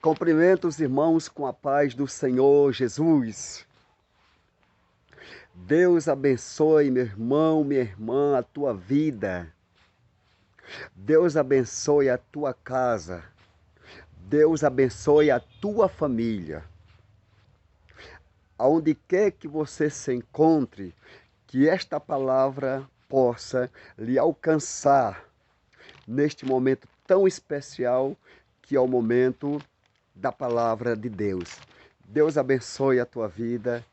Cumprimento os irmãos com a paz do Senhor Jesus. Deus abençoe, meu irmão, minha irmã, a tua vida. Deus abençoe a tua casa. Deus abençoe a tua família. Aonde quer que você se encontre, que esta palavra possa lhe alcançar neste momento tão especial que é o momento da palavra de Deus. Deus abençoe a tua vida.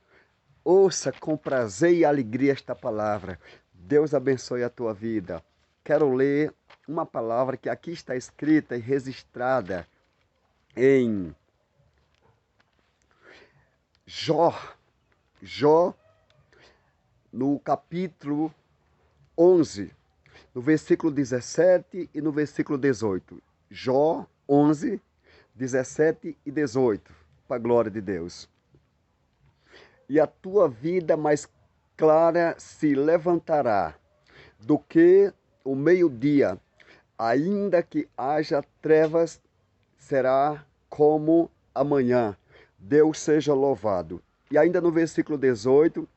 Ouça com prazer e alegria esta palavra. Deus abençoe a tua vida. Quero ler uma palavra que aqui está escrita e registrada em Jó, no capítulo 11, no versículo 17 e no versículo 18. Jó 11, 17 e 18, para a glória de Deus. E a tua vida mais clara se levantará do que o meio-dia, ainda que haja trevas, será como amanhã. Deus seja louvado. E ainda no versículo 18,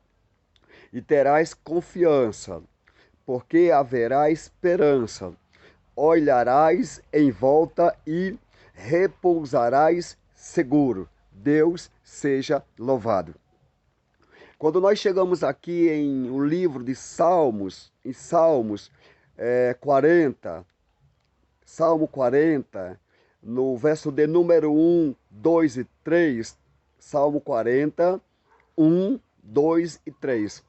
e terás confiança, porque haverá esperança. Olharás em volta e repousarás seguro. Deus seja louvado. Quando nós chegamos aqui em o livro de Salmos, em Salmos 40, Salmo 40, no verso de número 1, 2 e 3, Salmo 40, 1, 2 e 3.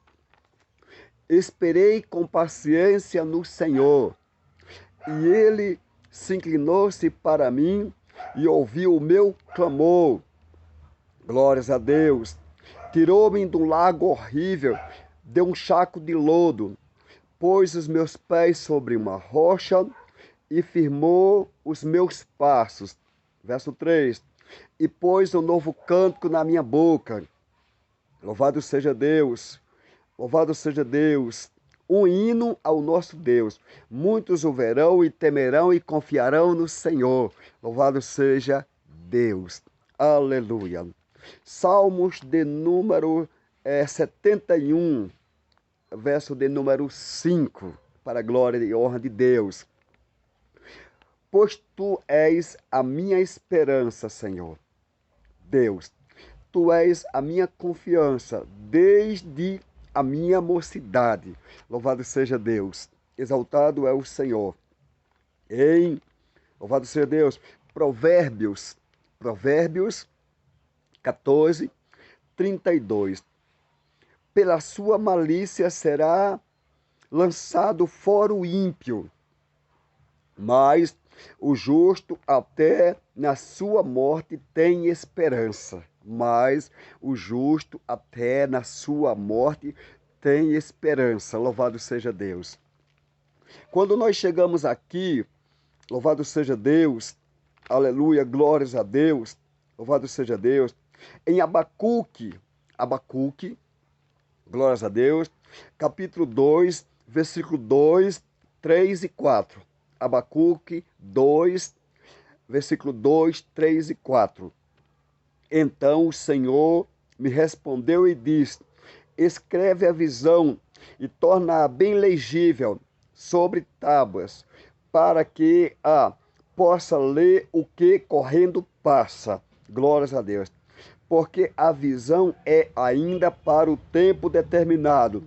Esperei com paciência no Senhor, e ele se inclinou-se para mim e ouviu o meu clamor. Glórias a Deus. Tirou-me de um lago horrível, de um chaco de lodo, pôs os meus pés sobre uma rocha e firmou os meus passos. Verso 3. E pôs um novo cântico na minha boca. Louvado seja Deus, louvado seja Deus. Um hino ao nosso Deus. Muitos o verão e temerão e confiarão no Senhor. Louvado seja Deus. Aleluia. Salmos de número 71, verso de número 5, para a glória e honra de Deus. Pois tu és a minha esperança, Senhor. Deus, tu és a minha confiança desde a minha mocidade. Louvado seja Deus. Exaltado é o Senhor. Louvado seja Deus. Provérbios 14, 32. Pela sua malícia será lançado fora o ímpio, mas o justo até na sua morte tem esperança. Mas o justo até na sua morte tem esperança. Louvado seja Deus. Quando nós chegamos aqui, louvado seja Deus, aleluia, glórias a Deus, louvado seja Deus. Em Abacuque, glórias a Deus, capítulo 2, versículo 2, 3 e 4. Abacuque 2, versículo 2, 3 e 4. Então o Senhor me respondeu e disse: escreve a visão e torna-a bem legível sobre tábuas, para que possa ler o que correndo passa. Glórias a Deus. Porque a visão é ainda para o tempo determinado,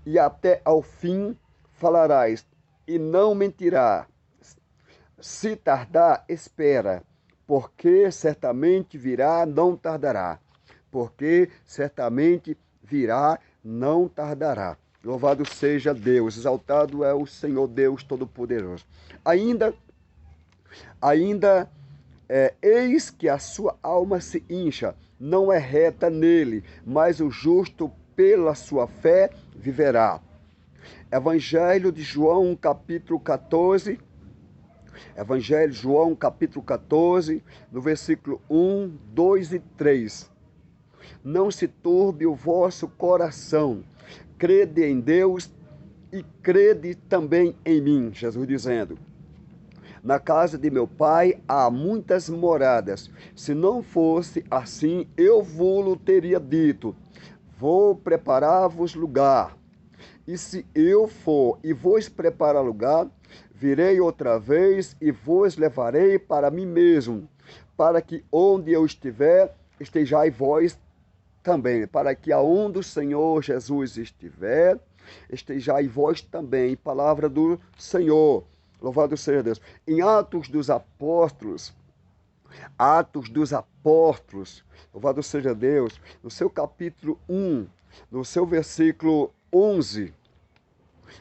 e até ao fim falarás, e não mentirás. Se tardar, espera, porque certamente virá, não tardará. Porque certamente virá, não tardará. Louvado seja Deus, exaltado é o Senhor Deus Todo-Poderoso. Ainda eis que a sua alma se incha, não é reta nele, mas o justo pela sua fé viverá. Evangelho de João, capítulo 14. Evangelho de João, capítulo 14, no versículo 1, 2 e 3. Não se turbe o vosso coração, crede em Deus e crede também em mim, Jesus dizendo. Na casa de meu pai há muitas moradas. Se não fosse assim, eu vou-lo teria dito: vou preparar-vos lugar. E se eu for e vos preparar lugar, virei outra vez e vos levarei para mim mesmo, para que onde eu estiver, estejais vós também, para que aonde o Senhor Jesus estiver, estejais vós também. Palavra do Senhor. Louvado seja Deus. Em Atos dos Apóstolos, louvado seja Deus, no seu capítulo 1, no seu versículo 11,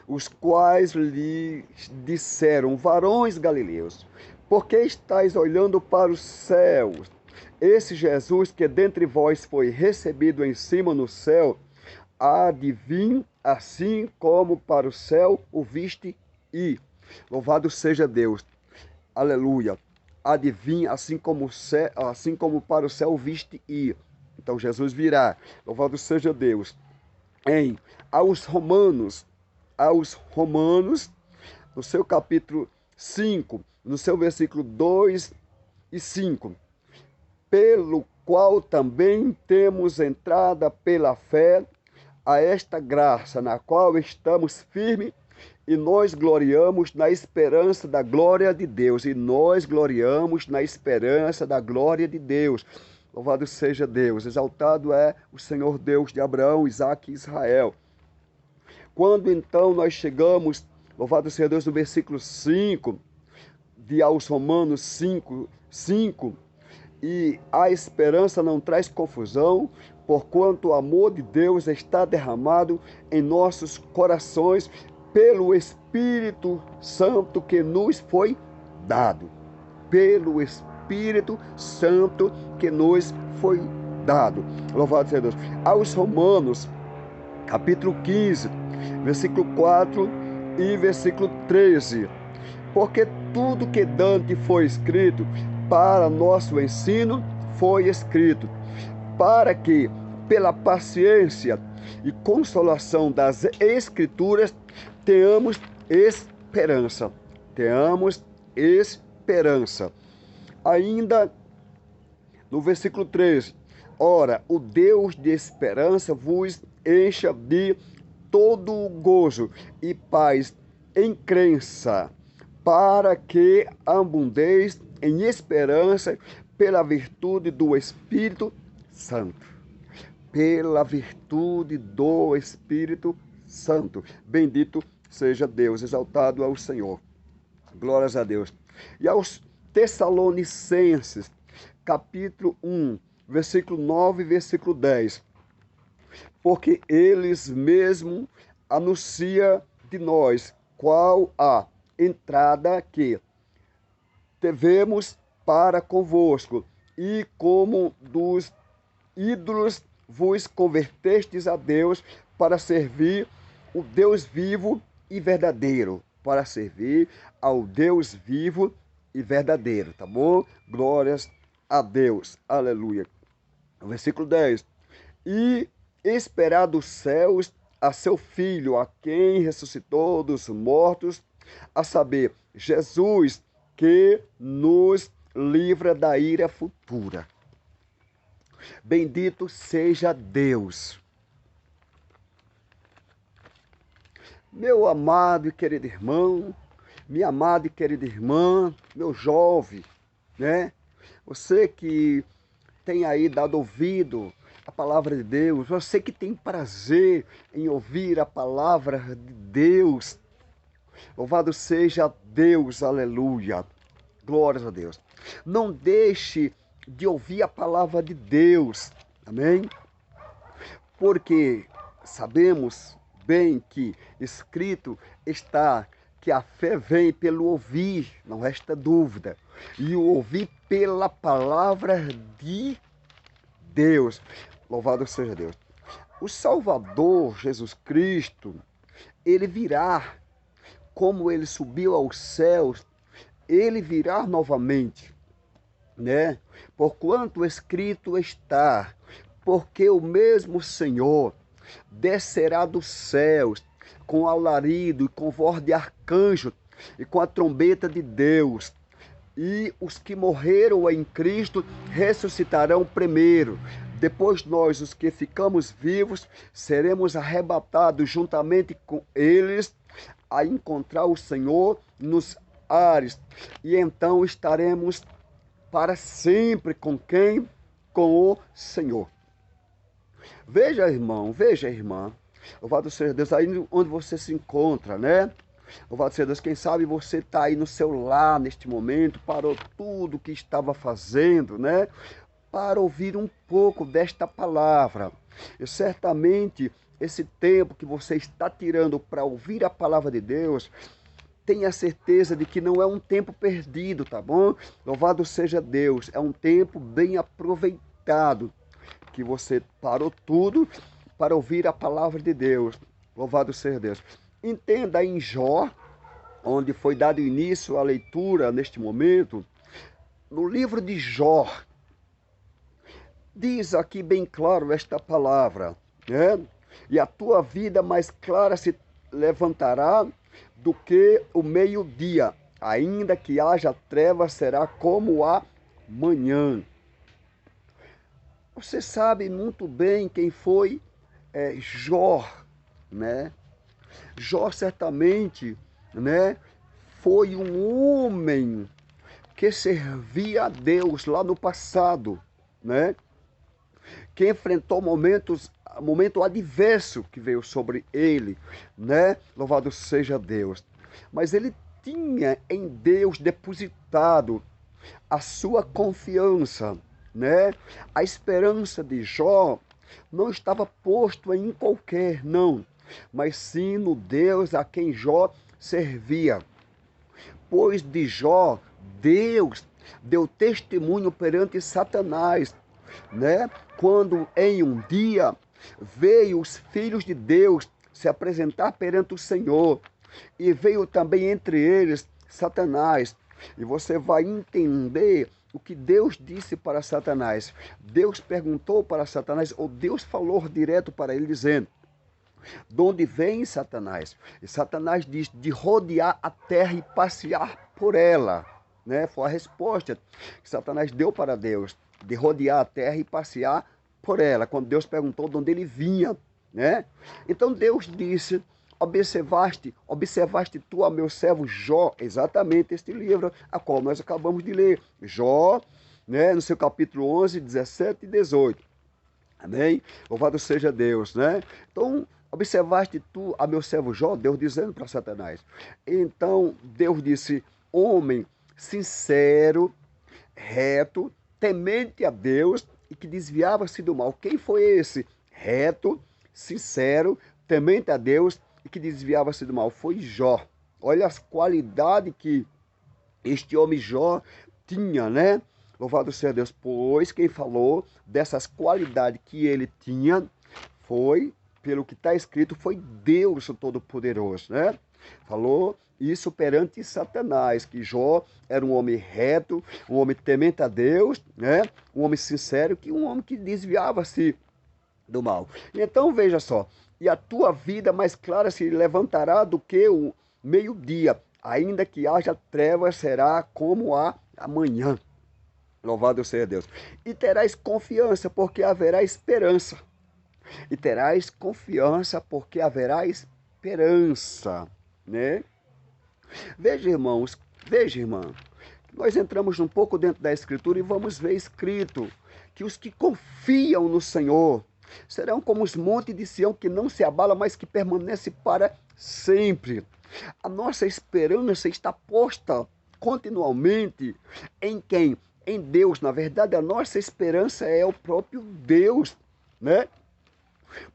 os quais lhe disseram: varões galileus, por que estáis olhando para os céus? Esse Jesus que dentre vós foi recebido em cima no céu, há de vir assim como para o céu o viste ir. Louvado seja Deus. Aleluia. Há de vir assim como para o céu o viste ir. Então Jesus virá. Louvado seja Deus. Aos Romanos, no seu capítulo 5, no seu versículo 2 e 5, pelo qual também temos entrada pela fé a esta graça, na qual estamos firmes e nós gloriamos na esperança da glória de Deus. E nós gloriamos na esperança da glória de Deus. Louvado seja Deus. Exaltado é o Senhor Deus de Abraão, Isaque e Israel. Quando então nós chegamos, louvado seja Deus, no versículo 5, de aos Romanos 5, e a esperança não traz confusão, porquanto o amor de Deus está derramado em nossos corações pelo Espírito Santo que nos foi dado. Pelo Espírito Santo que nos foi dado. Louvado seja Deus. Aos Romanos, capítulo 15, versículo 4 e versículo 13. Porque tudo que dante foi escrito para nosso ensino foi escrito, para que, pela paciência e consolação das Escrituras, tenhamos esperança. Tenhamos esperança. Ainda no versículo 13. Ora, o Deus de esperança vos encha de todo gozo e paz em crença, para que abundeis em esperança pela virtude do Espírito Santo. Pela virtude do Espírito Santo. Bendito seja Deus, exaltado é o Senhor. Glórias a Deus. E aos Tessalonicenses, capítulo 1, versículo 9 e versículo 10. Porque eles mesmos anunciam de nós qual a entrada que tivemos para convosco, e como dos ídolos vos convertestes a Deus para servir o Deus vivo e verdadeiro. Para servir ao Deus vivo e verdadeiro, tá bom? Glórias a Deus. Aleluia. Versículo 10. E esperar dos céus a seu Filho, a quem ressuscitou dos mortos, a saber, Jesus, que nos livra da ira futura. Bendito seja Deus. Meu amado e querido irmão, minha amada e querida irmã, meu jovem, né? Você que tem aí dado ouvido à palavra de Deus, você que tem prazer em ouvir a palavra de Deus, louvado seja Deus, aleluia, glórias a Deus. Não deixe de ouvir a palavra de Deus, amém? Porque sabemos bem que escrito está que a fé vem pelo ouvir, não resta dúvida, e o ouvir pela palavra de Deus. Louvado seja Deus. O Salvador Jesus Cristo, ele virá, como ele subiu aos céus, ele virá novamente, né? Porquanto escrito está, porque o mesmo Senhor descerá dos céus com alarido e com voz de arcanjo e com a trombeta de Deus, e os que morreram em Cristo ressuscitarão primeiro. Depois nós, os que ficamos vivos, seremos arrebatados juntamente com eles a encontrar o Senhor nos ares. E então estaremos para sempre com quem? Com o Senhor. Veja, irmão, veja, irmã. Louvado seja Deus, aí onde você se encontra, né? Louvado seja Deus, quem sabe você está aí no seu lar neste momento, parou tudo que estava fazendo, né? Para ouvir um pouco desta palavra. E certamente esse tempo que você está tirando para ouvir a palavra de Deus, tenha certeza de que não é um tempo perdido, tá bom? Louvado seja Deus, é um tempo bem aproveitado, que você parou tudo para ouvir a palavra de Deus. Louvado seja Deus. Entenda em Jó, onde foi dado início à leitura neste momento, no livro de Jó, diz aqui bem claro esta palavra, né? E a tua vida mais clara se levantará do que o meio-dia, ainda que haja trevas, será como a manhã. Você sabe muito bem quem foi Jó, né? Jó certamente, né, foi um homem que servia a Deus lá no passado, né? Que enfrentou momento adverso que veio sobre ele, né? Louvado seja Deus. Mas ele tinha em Deus depositado a sua confiança, né? A esperança de Jó não estava posto em qualquer, não, mas sim no Deus a quem Jó servia. Pois de Jó, Deus deu testemunho perante Satanás, né? Quando em um dia veio os filhos de Deus se apresentar perante o Senhor, e veio também entre eles Satanás. E você vai entender o que Deus disse para Satanás. Deus perguntou para Satanás, ou Deus falou direto para ele, dizendo: de onde vem Satanás? E Satanás diz: de rodear a terra e passear por ela. Né? Foi a resposta que Satanás deu para Deus, de rodear a terra e passear por ela, quando Deus perguntou de onde ele vinha. Né? Então Deus disse: observaste tu a meu servo Jó, exatamente este livro a qual nós acabamos de ler, Jó, né, no seu capítulo 11, 17 e 18. Amém? Louvado seja Deus, né? Então, observaste tu a meu servo Jó, Deus dizendo para Satanás. Então, Deus disse: homem sincero, reto, temente a Deus e que desviava-se do mal. Quem foi esse? Reto, sincero, temente a Deus e que desviava-se do mal. Foi Jó. Olha as qualidades que este homem Jó tinha, né? Louvado seja Deus, pois quem falou dessas qualidades que ele tinha foi, pelo que está escrito, foi Deus o Todo-Poderoso, né? Falou isso perante Satanás, que Jó era um homem reto, um homem temente a Deus, né? Um homem sincero, um homem que desviava-se do mal. Então veja só, e a tua vida mais clara se levantará do que o meio-dia, ainda que haja trevas, será como a amanhã. Louvado seja Deus. E terás confiança, porque haverá esperança. E terás confiança, porque haverá esperança, né? Veja, irmãos, veja, irmã, nós entramos um pouco dentro da Escritura e vamos ver escrito que os que confiam no Senhor serão como os montes de Sião, que não se abala, mas que permanece para sempre. A nossa esperança está posta continuamente em quem? Em Deus. Na verdade, a nossa esperança é o próprio Deus, né?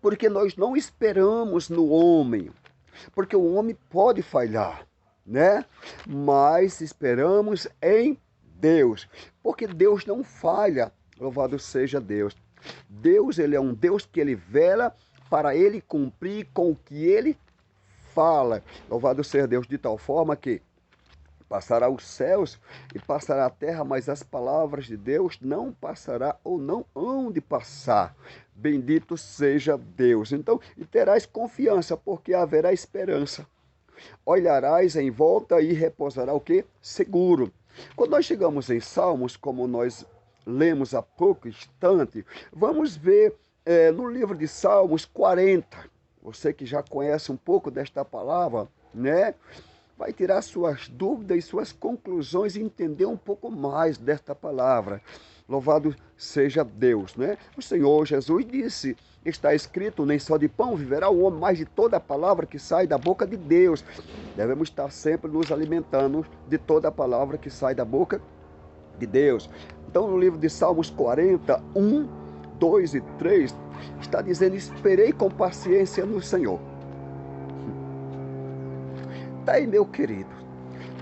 Porque nós não esperamos no homem, porque o homem pode falhar, né? Mas esperamos em Deus, porque Deus não falha. Louvado seja Deus. Deus, ele é um Deus que ele vela para ele cumprir com o que ele fala. Louvado seja Deus, de tal forma que passará os céus e passará a terra, mas as palavras de Deus não passará ou não hão de passar. Bendito seja Deus. Então, e terás confiança, porque haverá esperança. Olharás em volta e repousará o quê? Seguro. Quando nós chegamos em Salmos, como nós lemos há pouco instante, vamos ver no livro de Salmos 40. Você que já conhece um pouco desta palavra, né? Vai tirar suas dúvidas e suas conclusões e entender um pouco mais desta palavra. Louvado seja Deus, né? O Senhor Jesus disse, está escrito, nem só de pão viverá o homem, mas de toda a palavra que sai da boca de Deus. Devemos estar sempre nos alimentando de toda a palavra que sai da boca de Deus. Então, no livro de Salmos 40, 1, 2 e 3, está dizendo, esperei com paciência no Senhor. Está aí, meu querido,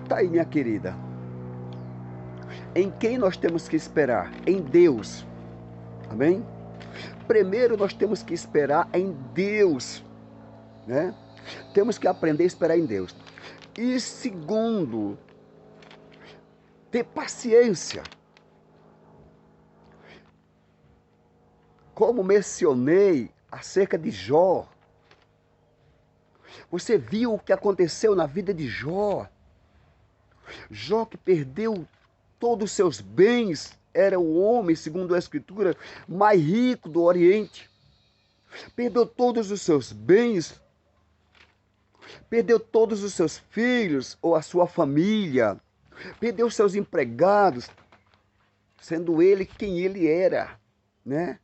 está aí, minha querida. Em quem nós temos que esperar? Em Deus. Amém? Primeiro nós temos que esperar em Deus, né? Temos que aprender a esperar em Deus. E segundo, ter paciência. Como mencionei acerca de Jó, você viu o que aconteceu na vida de Jó. Jó, que perdeu todos os seus bens, era o homem, segundo a Escritura, mais rico do Oriente. Perdeu todos os seus bens, perdeu todos os seus filhos ou a sua família, perdeu seus empregados, sendo ele quem ele era, né?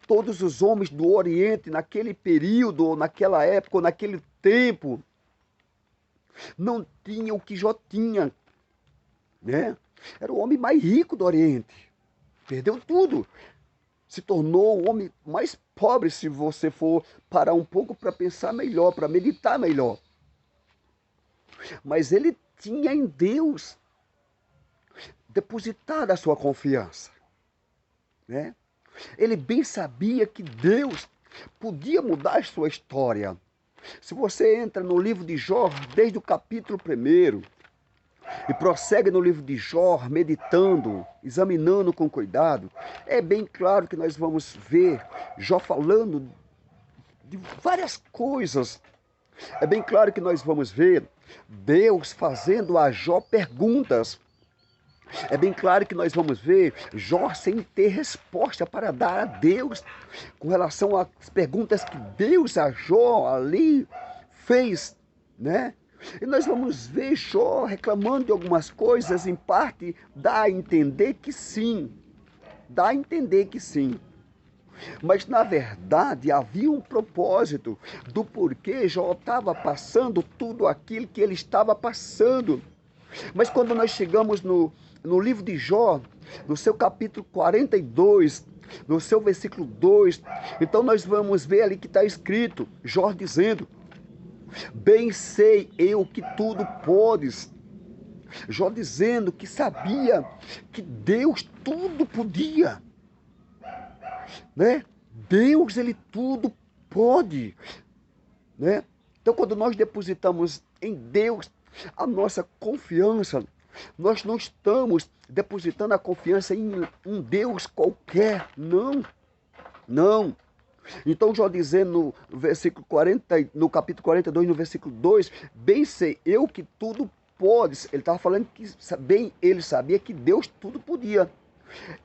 Todos os homens do Oriente, naquele período, ou naquela época, ou naquele tempo, não tinham o que Jó tinha, né? Era o homem mais rico do Oriente. Perdeu tudo. Se tornou o homem mais pobre, se você for parar um pouco para pensar melhor, para meditar melhor. Mas ele tinha em Deus depositada a sua confiança, né? Ele bem sabia que Deus podia mudar a sua história. Se você entra no livro de Jó, desde o capítulo 1, e prossegue no livro de Jó, meditando, examinando com cuidado, é bem claro que nós vamos ver Jó falando de várias coisas. É bem claro que nós vamos ver Deus fazendo a Jó perguntas. É bem claro que nós vamos ver Jó sem ter resposta para dar a Deus com relação às perguntas que Deus a Jó ali fez, né? E nós vamos ver Jó reclamando de algumas coisas, em parte dá a entender que sim, dá a entender que sim. Mas na verdade havia um propósito do porquê Jó estava passando tudo aquilo que ele estava passando. Mas quando nós chegamos no livro de Jó, no seu capítulo 42, no seu versículo 2, então nós vamos ver ali que está escrito, Jó dizendo, bem sei eu que tudo podes. Jó dizendo que sabia que Deus tudo podia, né? Deus, ele tudo pode, né? Então quando nós depositamos em Deus a nossa confiança, nós não estamos depositando a confiança em um Deus qualquer, não, não. Então Jó dizendo no versículo 40, no capítulo 42, no versículo 2, bem sei eu que tudo podes. Ele estava falando que bem ele sabia que Deus tudo podia.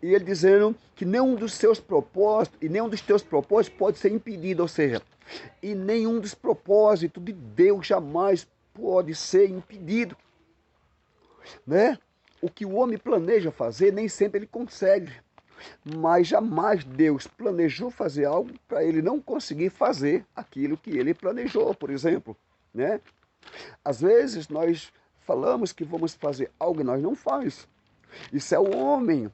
E ele dizendo que nenhum dos seus propósitos e nenhum dos teus propósitos pode ser impedido, ou seja, e nenhum dos propósitos de Deus jamais pode ser impedido, né? O que o homem planeja fazer, nem sempre ele consegue. Mas jamais Deus planejou fazer algo para ele não conseguir fazer aquilo que ele planejou, por exemplo, né? Às vezes nós falamos que vamos fazer algo e nós não faz. Isso é o homem.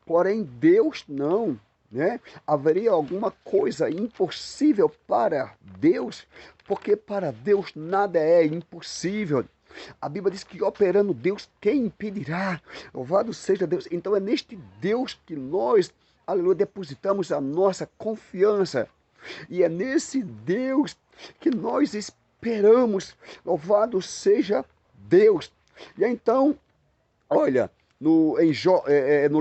Porém, Deus não, né? Haveria alguma coisa impossível para Deus? Porque para Deus nada é impossível. A Bíblia diz que operando Deus, quem impedirá? Louvado seja Deus. Então é neste Deus que nós, aleluia, depositamos a nossa confiança. E é nesse Deus que nós esperamos. Louvado seja Deus. E então, olha, no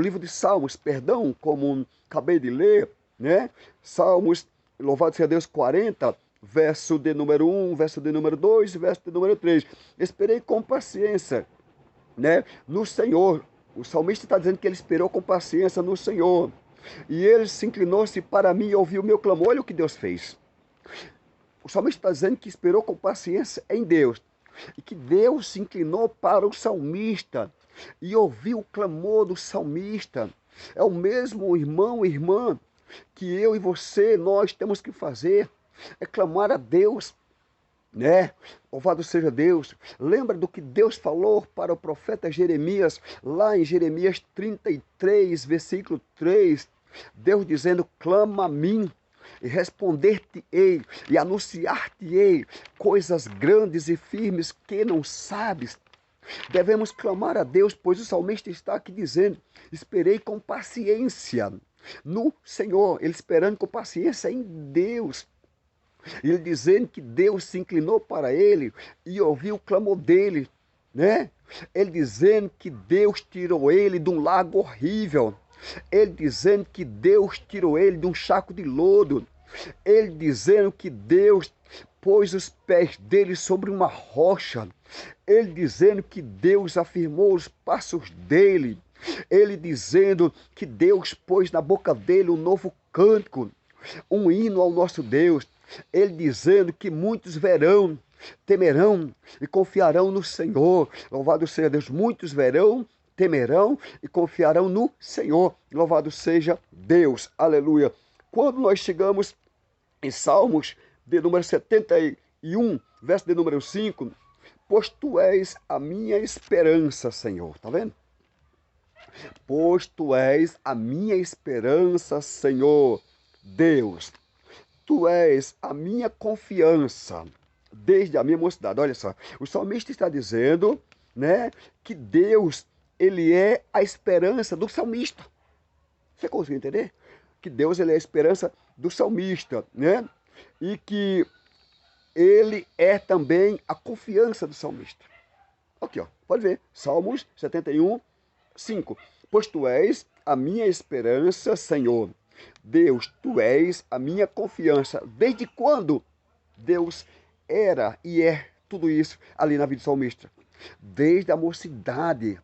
livro de Salmos, perdão, como acabei de ler, né? Salmos, louvado seja Deus, 40, verso de número 1, verso de número 2, verso de número 3. Esperei com paciência né, no Senhor. O salmista está dizendo que ele esperou com paciência no Senhor. E ele se inclinou-se para mim e ouviu o meu clamor. Olha o que Deus fez. O salmista está dizendo que esperou com paciência em Deus. E que Deus se inclinou para o salmista e ouviu o clamor do salmista. É o mesmo irmão e irmã que eu e você, nós temos que fazer. É clamar a Deus, né? Louvado seja Deus. Lembra do que Deus falou para o profeta Jeremias, lá em Jeremias 33, versículo 3. Deus dizendo, clama a mim, e responder-te-ei, e anunciar-te-ei coisas grandes e firmes que não sabes. Devemos clamar a Deus, pois o salmista está aqui dizendo, esperei com paciência no Senhor, ele esperando com paciência em Deus. Ele dizendo que Deus se inclinou para ele e ouviu o clamor dele, né? Ele dizendo que Deus tirou ele de um lago horrível. Ele dizendo que Deus tirou ele de um saco de lodo. Ele dizendo que Deus pôs os pés dele sobre uma rocha. Ele dizendo que Deus afirmou os passos dele. Ele dizendo que Deus pôs na boca dele um novo cântico, um hino ao nosso Deus. Ele dizendo que muitos verão, temerão e confiarão no Senhor. Louvado seja Deus. Muitos verão, temerão e confiarão no Senhor. Louvado seja Deus. Aleluia. Quando nós chegamos em Salmos de número 71, verso de número 5, pois tu és a minha esperança, Senhor. Tá vendo? Pois tu és a minha esperança, Senhor Deus. Tu és a minha confiança desde a minha mocidade. Olha só, o salmista está dizendo, né, que Deus, ele é a esperança do salmista. Você conseguiu entender? Que Deus, ele é a esperança do salmista, né? E que ele é também a confiança do salmista. Aqui, ó, pode ver, Salmos 71, 5. Pois tu és a minha esperança, Senhor. Deus, tu és a minha confiança. Desde quando Deus era e é tudo isso ali na vida do salmista? Desde a mocidade,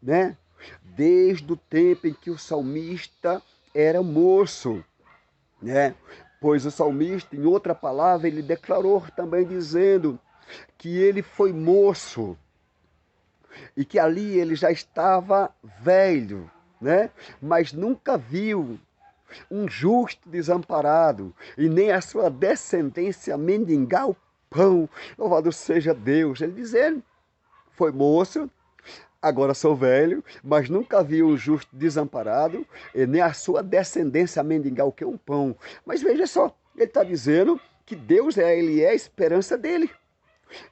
né? Desde o tempo em que o salmista era moço, né? Pois o salmista, em outra palavra, ele declarou também dizendo que ele foi moço e que ali ele já estava velho, né? Mas nunca viu um justo desamparado, e nem a sua descendência mendigar o pão. Louvado seja Deus. Ele dizendo, foi moço, agora sou velho, mas nunca vi um justo desamparado, e nem a sua descendência mendigar o que? Um pão. Mas veja só, ele está dizendo que Deus ele é a esperança dele.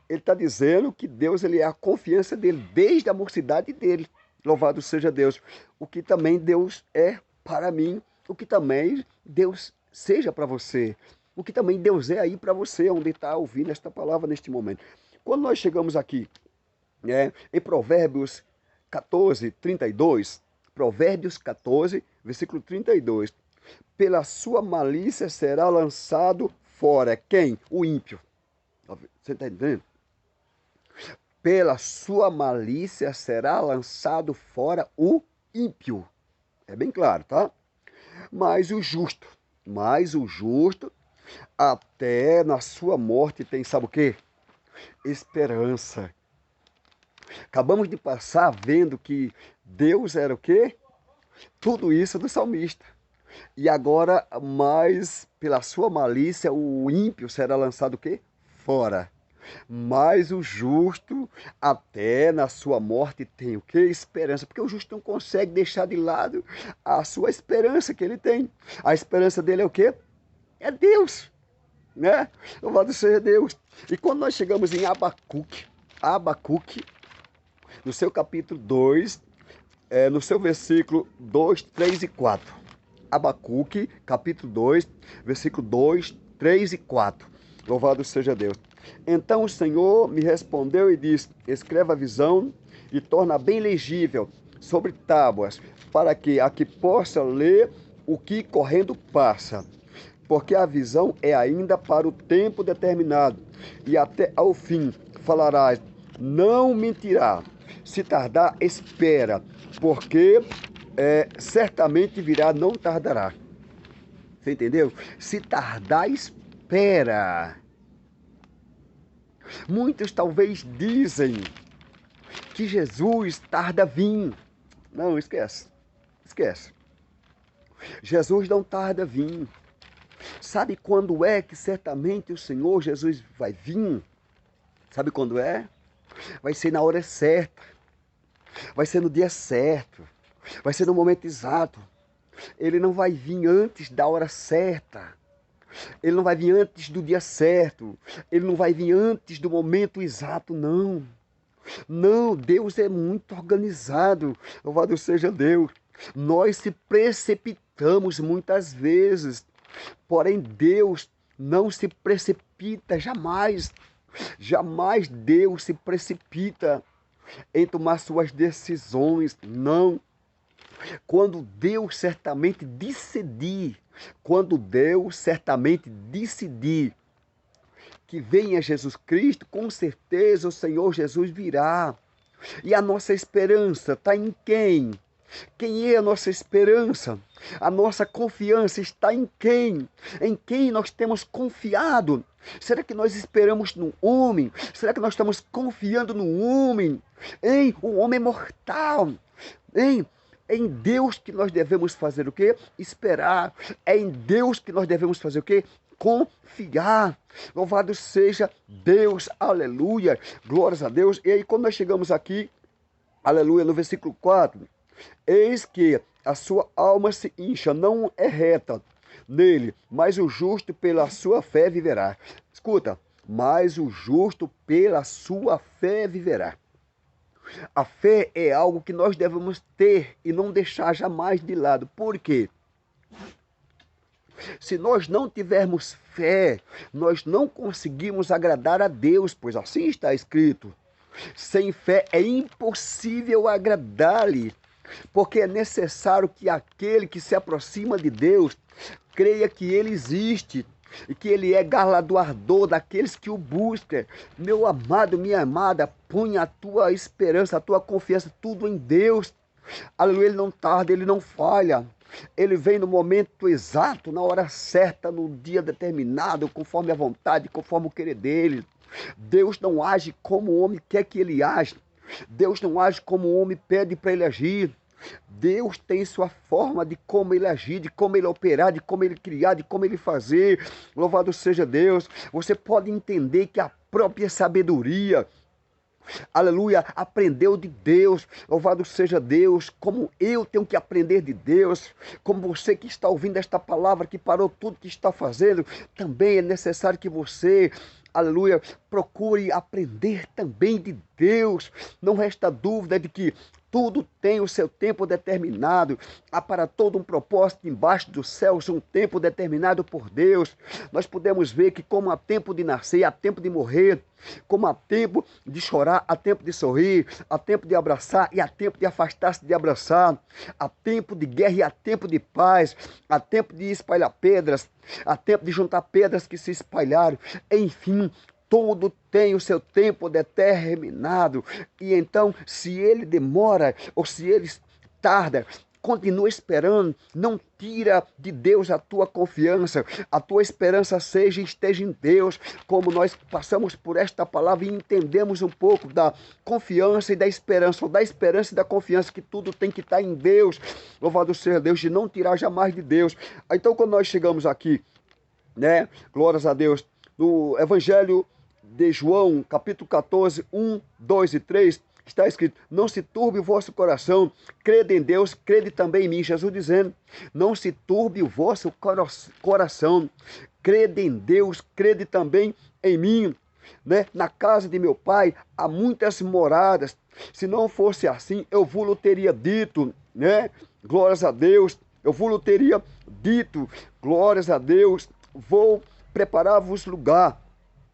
Ele está dizendo que Deus ele é a confiança dele, desde a mocidade dele. Louvado seja Deus. O que também Deus é para mim, o que também Deus seja para você, o que também Deus é aí para você, onde está ouvindo esta palavra neste momento. Quando nós chegamos aqui, né, em Provérbios 14, 32, Provérbios 14, versículo 32, pela sua malícia será lançado fora. Quem? O ímpio. Você está entendendo? Pela sua malícia será lançado fora o ímpio. É bem claro, tá? Mas o justo, até na sua morte tem, sabe o quê? Esperança. Acabamos de passar vendo que Deus era o quê? Tudo isso do salmista. E agora, mais pela sua malícia, o ímpio será lançado o quê? Fora. Mas o justo, até na sua morte, tem o quê? Esperança. Porque o justo não consegue deixar de lado a sua esperança que ele tem. A esperança dele é o quê? É Deus, né? Louvado seja Deus. E quando nós chegamos em Abacuque, no seu capítulo 2, no seu versículo 2, 3 e 4. Abacuque, capítulo 2, versículo 2, 3 e 4. Louvado seja Deus. Então o Senhor me respondeu e disse, escreva a visão e torna bem legível sobre tábuas, para que aqui possa ler o que correndo passa. Porque a visão é ainda para o tempo determinado, e até ao fim falarás, não mentirá, Se tardar, espera, porque certamente virá, não tardará. Você entendeu? Se tardar, espera. Muitos talvez dizem que Jesus tarda a vir. Não, esquece. Esquece. Jesus não tarda a vir. Sabe quando é que certamente o Senhor Jesus vai vir? Sabe quando é? Vai ser na hora certa. Vai ser no dia certo. Vai ser no momento exato. Ele não vai vir antes da hora certa. Ele não vai vir antes do dia certo. Ele não vai vir antes do momento exato, não. Não, Deus é muito organizado. Louvado seja Deus. Nós se precipitamos muitas vezes. Porém, Deus não se precipita jamais. Jamais Deus se precipita em tomar suas decisões. Não. Quando Deus certamente decidir que venha Jesus Cristo, com certeza o Senhor Jesus virá. E a nossa esperança está em quem? Quem é a nossa esperança? A nossa confiança está em quem? Em quem nós temos confiado? Será que nós esperamos no homem? Será que nós estamos confiando no homem? Em um homem mortal? Em Deus que nós devemos fazer o quê? Esperar. É em Deus que nós devemos fazer o quê? Confiar. Louvado seja Deus. Aleluia. Glórias a Deus. E aí quando nós chegamos aqui, aleluia, no versículo 4, eis que a sua alma se incha, não é reta nele, mas o justo pela sua fé viverá. Escuta, mas o justo pela sua fé viverá. A fé é algo que nós devemos ter e não deixar jamais de lado. Por quê? Se nós não tivermos fé, nós não conseguimos agradar a Deus, pois assim está escrito. Sem fé é impossível agradar-lhe, porque é necessário que aquele que se aproxima de Deus creia que ele existe e que ele é galardoador daqueles que o buscam. Meu amado, minha amada, põe a tua esperança, a tua confiança, tudo em Deus. Aleluia, ele não tarda, ele não falha. Ele vem no momento exato, na hora certa, no dia determinado, conforme a vontade, conforme o querer dele. Deus não age como o homem quer que ele age. Deus não age como o homem pede para ele agir. Deus tem sua forma de como ele agir, de como ele operar, de como ele criar, de como ele fazer. Louvado seja Deus. Você pode entender que a própria sabedoria, aleluia, aprendeu de Deus. Louvado seja Deus. Como eu tenho que aprender de Deus, como você que está ouvindo esta palavra, que parou tudo que está fazendo, também é necessário que você, aleluia, procure aprender também de Deus. Não resta dúvida de que tudo tem o seu tempo determinado. Há para todo um propósito embaixo dos céus, um tempo determinado por Deus. Nós podemos ver que como há tempo de nascer, há tempo de morrer, como há tempo de chorar, há tempo de sorrir, há tempo de abraçar e há tempo de afastar-se de abraçar, há tempo de guerra e há tempo de paz, há tempo de espalhar pedras, há tempo de juntar pedras que se espalharam, enfim, tudo tem o seu tempo determinado. E então, se ele demora ou se ele tarda, continua esperando, não tira de Deus a tua confiança, a tua esperança esteja em Deus. Como nós passamos por esta palavra e entendemos um pouco da confiança e da esperança, ou da esperança e da confiança, que tudo tem que estar em Deus. Louvado seja Deus, de não tirar jamais de Deus. Então, quando nós chegamos aqui, né, glórias a Deus, no Evangelho de João, capítulo 14, 1, 2 e 3, está escrito: não se turbe o vosso coração, crede em Deus, crede também em mim. Jesus dizendo: não se turbe o vosso coração, crede em Deus, crede também em mim. Né? Na casa de meu pai há muitas moradas. Se não fosse assim, eu vos teria dito, né? Glórias a Deus, eu vos teria dito, glórias a Deus, vou preparar-vos lugar.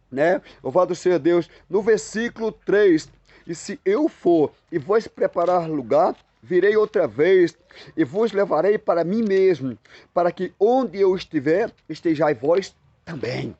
Né? Louvado seja Deus. No versículo 3, e se eu for e vos preparar lugar, virei outra vez e vos levarei para mim mesmo, para que onde eu estiver, estejais vós também.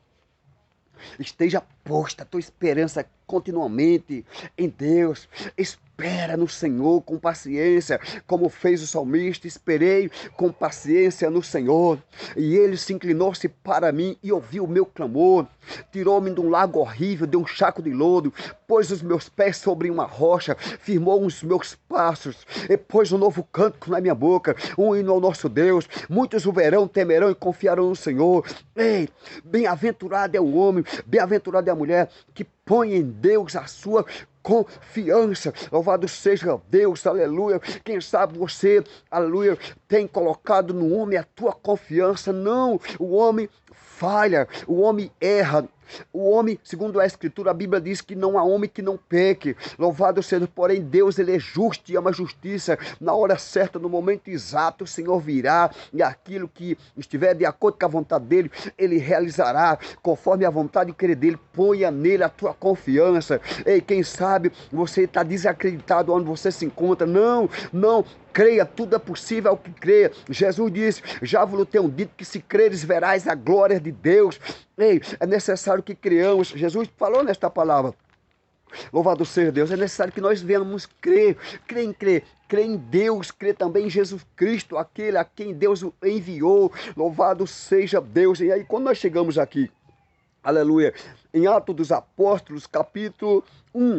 Esteja posta a tua esperança continuamente em Deus. Espera no Senhor com paciência, como fez o salmista. Esperei com paciência no Senhor, e ele se inclinou-se para mim e ouviu o meu clamor. Tirou-me de um lago horrível, de um charco de lodo, pôs os meus pés sobre uma rocha, firmou os meus passos, e pôs um novo cântico na minha boca, um hino ao nosso Deus. Muitos o verão, temerão e confiarão no Senhor. Ei, bem-aventurado é o homem, bem-aventurada é a mulher que põe em Deus a sua confiança. Louvado seja Deus, aleluia. Quem sabe você, aleluia, tem colocado no homem a tua confiança. Não, o homem falha, o homem erra. O homem, segundo a Escritura, a Bíblia diz que não há homem que não peque. Louvado seja, porém, Deus, ele é justo e ama a justiça. Na hora certa, no momento exato, o Senhor virá, e aquilo que estiver de acordo com a vontade dele, ele realizará, conforme a vontade e querer dele. Ponha nele a tua confiança. Ei, quem sabe você está desacreditado onde você se encontra. Não, não. Creia, tudo é possível ao que crê. Jesus disse, já vos tenho dito que se creres verás a glória de Deus. Ei, é necessário que creamos. Jesus falou nesta palavra. Louvado seja Deus. É necessário que nós venhamos crer. Crer em Deus, crer também em Jesus Cristo, aquele a quem Deus enviou. Louvado seja Deus. E aí, quando nós chegamos aqui, aleluia, em Atos dos Apóstolos, capítulo 1,